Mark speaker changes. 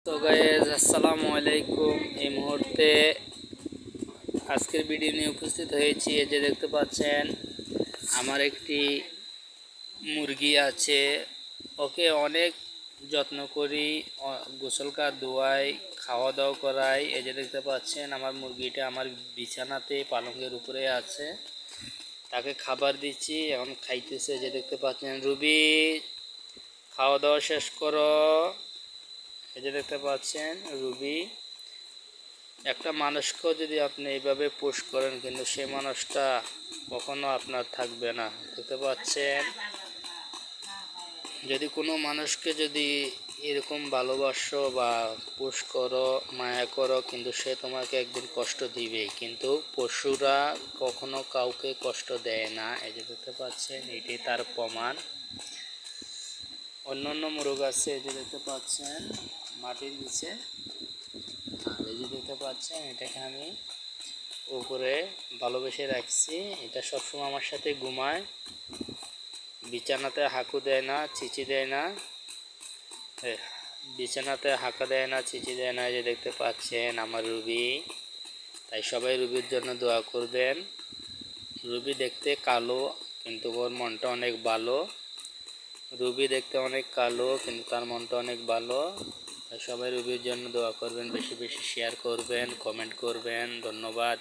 Speaker 1: তো গাইস আসসালামু আলাইকুম। এই মুহূর্তে আজকের ভিডিও নিয়ে উপস্থিত হয়েছি। এই যে দেখতে পাচ্ছেন আমার একটি মুরগি আছে। ওকে অনেক যত্ন করি, গোসল ধোয়াই, খাওয়া দাওয়া করাই। এই যে দেখতে পাচ্ছেন আমার মুরগিটা আমার বিছানাতে পালঙ্কের উপরে আছে, তাকে খাবার দিচ্ছি, এখন খাইতেছে। যে দেখতে পাচ্ছেন রুবি খাওয়া দাওয়া শেষ করো। এই যে দেখতে পাচ্ছেন রুবি। একটা মানুষকেও যদি আপনি এইভাবে পুশ করেন, কিন্তু সেই মানুষটা কখনো আপনার থাকবে না। দেখতে পাচ্ছেন, যদি কোনো মানুষকে যদি এরকম ভালোবাসো বা পুশ করো, মায়া করো, কিন্তু সে তোমাকে একদিন কষ্ট দিবেই। কিন্তু পশুরা কখনো কাউকে কষ্ট দেয় না। এই যে দেখতে পাচ্ছেন, এটি তার প্রমাণ। অন্য অন্য মুরগ আছে, এই যে দেখতে পাচ্ছেন মাটির নিচে। আর এই যে দেখতে পাচ্ছেন এটাকে আমি উপরে ভালোবেসে রাখছি। এটা সবসময় আমার সাথে ঘুমায়, বিছানাতে হাঁকু দেয় না, চিচি দেয় না, বিছানাতে হাঁকা দেয় না, চিচি দেয় না। এই যে দেখতে পাচ্ছেন আমার রুবি। তাই সবাই রুবির জন্য দোয়া করবেন। রুবি দেখতে কালো, কিন্তু ওর মনটা অনেক ভালো। রুবি দেখতে অনেক কালো, কিন্তু তার মনটা অনেক ভালো। তাই সবাই রুবির জন্য দোয়া করবেন, বেশি বেশি শেয়ার করবেন, কমেন্ট করবেন। ধন্যবাদ।